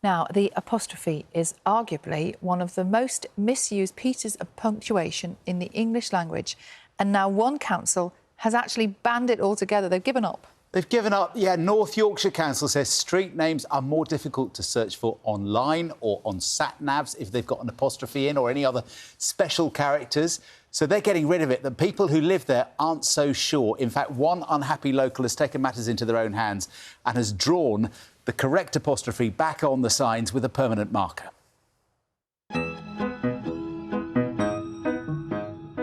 Now, the apostrophe is arguably one of the most misused pieces of punctuation in the English language, and now one council has actually banned it altogether. They've given up. They've given up, yeah. North Yorkshire Council says street names are more difficult to search for online or on sat-navs if they've got an apostrophe in or any other special characters. So they're getting rid of it. The people who live there aren't so sure. In fact, one unhappy local has taken matters into their own hands and has drawn the correct apostrophe back on the signs with a permanent marker.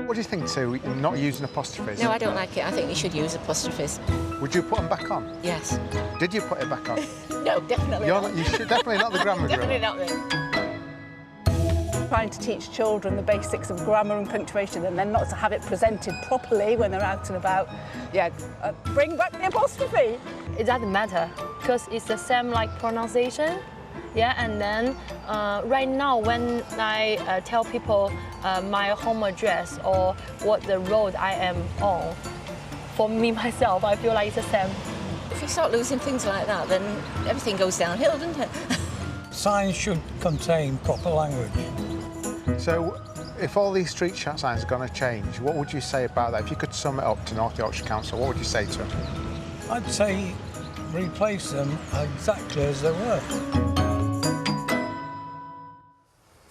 What do you think, Sue, not using apostrophes? No, I don't like it. I think you should use apostrophes. Would you put them back on? Yes. Did you put it back on? No, definitely not. You should definitely not the grammar girl. Definitely not me. Trying to teach children the basics of grammar and punctuation and then not to have it presented properly when they're out and about. Yeah, bring back the apostrophe. It doesn't matter because it's the same like pronunciation. Yeah, and then right now when I tell people my home address or what the road I am on, for me myself, I feel like it's the same. If you start losing things like that, then everything goes downhill, doesn't it? Signs should contain proper language. So, if all these street chat signs are going to change, what would you say about that? If you could sum it up to North Yorkshire Council, what would you say to them? I'd say replace them exactly as they were.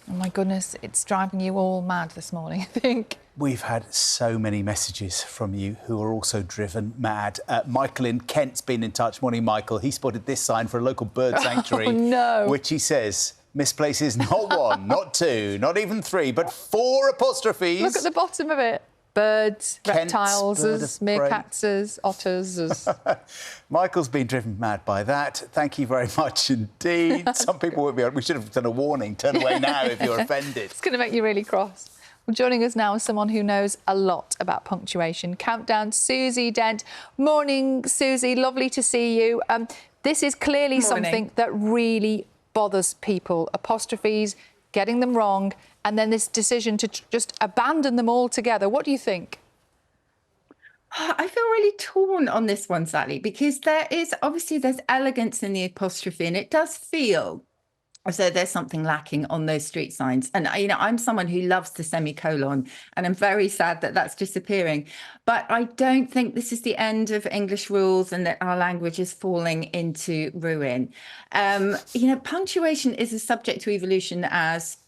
Oh, my goodness, it's driving you all mad this morning, I think. We've had so many messages from you who are also driven mad. Michael in Kent's been in touch. Morning, Michael. He spotted this sign for a local bird sanctuary, Oh, no. which he says misplaces not one, not two, not even three, but 4 apostrophes. Look at the bottom of it. Birds, Kent's reptiles, bird of meerkats, otters. Michael's been driven mad by that. Thank you very much indeed. Some people would be... We should have done a warning. Turn away now if you're offended. It's going to make you really cross. Well, joining us now is someone who knows a lot about punctuation. Countdown, Susie Dent. Morning, Susie. Lovely to see you. This is clearly something that really bothers people. Apostrophes, getting them wrong, and then this decision to just abandon them altogether. What do you think? I feel really torn on this one, Sally, because there's elegance in the apostrophe, and it does feel as though there's something lacking on those street signs. And, you know, I'm someone who loves the semicolon, and I'm very sad that that's disappearing. But I don't think this is the end of English rules and that our language is falling into ruin. You know, punctuation is as subject to evolution as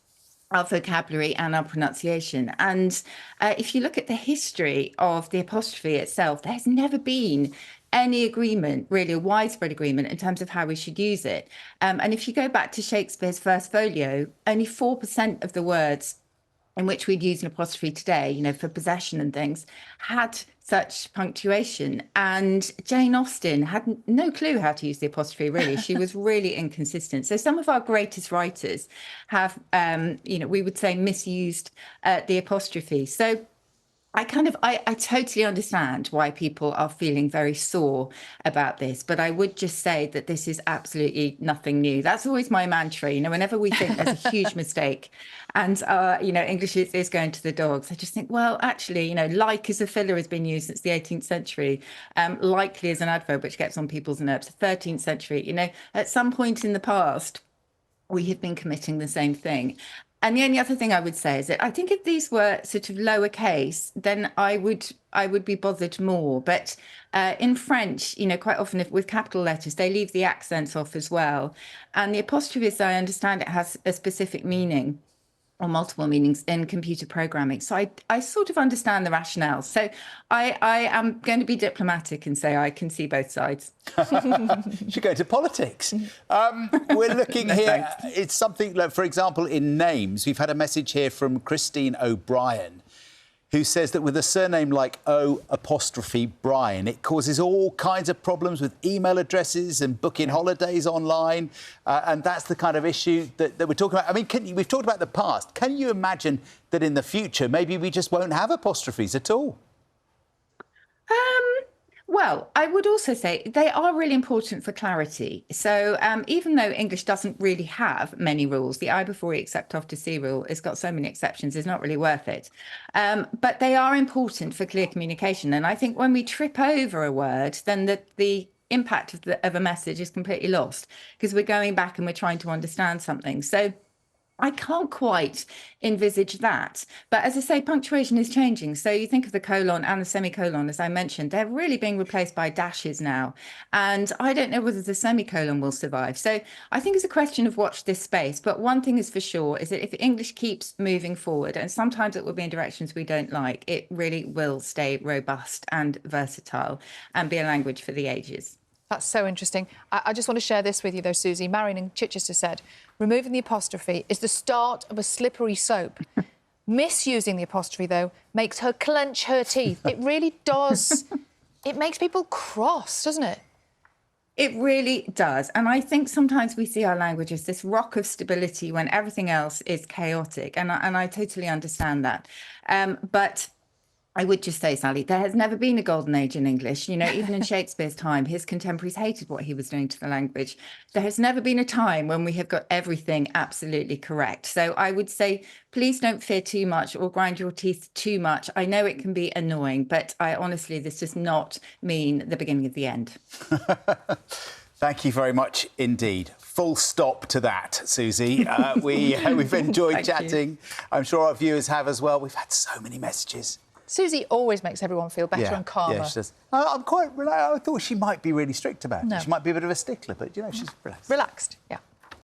our vocabulary and our pronunciation. And if you look at the history of the apostrophe itself, there's never been any agreement, really a widespread agreement in terms of how we should use it. And if you go back to Shakespeare's First Folio, only 4% of the words in which we'd use an apostrophe today, you know, for possession and things, had such punctuation. And Jane Austen had no clue how to use the apostrophe, really. She was really inconsistent. So some of our greatest writers have, you know, we would say misused the apostrophe. So I totally understand why people are feeling very sore about this, but I would just say that this is absolutely nothing new. That's always my mantra, you know, whenever we think there's a huge mistake and, you know, English is going to the dogs, I just think, well, actually, you know, like as a filler has been used since the 18th century, likely as an adverb, which gets on people's nerves, 13th century, you know, at some point in the past, we have been committing the same thing. And the only other thing I would say is that I think if these were sort of lowercase, then I would be bothered more. But in French, you know, quite often with capital letters, they leave the accents off as well. And the apostrophe, as I understand it, has a specific meaning or multiple meanings in computer programming. So I sort of understand the rationale. So I am going to be diplomatic and say I can see both sides. Should go into politics. We're looking here. It's something like, for example, in names. We've had a message here from Christine O'Brien, who says that with a surname like O''Brien, it causes all kinds of problems with email addresses and booking holidays online. And that's the kind of issue that we're talking about. I mean, we've talked about the past. Can you imagine that in the future, maybe we just won't have apostrophes at all? Well, I would also say they are really important for clarity. So even though English doesn't really have many rules, the I before E except after C rule has got so many exceptions, it's not really worth it. But they are important for clear communication. And I think when we trip over a word, then the impact of a message is completely lost because we're going back and we're trying to understand something. So I can't quite envisage that. But as I say, punctuation is changing. So you think of the colon and the semicolon, as I mentioned, they're really being replaced by dashes now. And I don't know whether the semicolon will survive. So I think it's a question of watch this space. But one thing is for sure is that if English keeps moving forward, and sometimes it will be in directions we don't like, it really will stay robust and versatile and be a language for the ages. That's so interesting. I just want to share this with you, though, Susie. Marion in Chichester said, removing the apostrophe is the start of a slippery slope. Misusing the apostrophe, though, makes her clench her teeth. It really does. It makes people cross, doesn't it? It really does. And I think sometimes we see our language as this rock of stability when everything else is chaotic. And I totally understand that. But I would just say, Sally, there has never been a golden age in English. You know, even in Shakespeare's time, his contemporaries hated what he was doing to the language. There has never been a time when we have got everything absolutely correct. So I would say, please don't fear too much or grind your teeth too much. I know it can be annoying, but honestly, this does not mean the beginning of the end. Thank you very much indeed. Full stop to that, Susie. We've enjoyed chatting. I'm sure our viewers have as well. We've had so many messages. Susie always makes everyone feel better and calmer. Yeah, she does. I'm quite relaxed. I thought she might be really strict about it. She might be a bit of a stickler, but, you know, she's relaxed. Relaxed, yeah.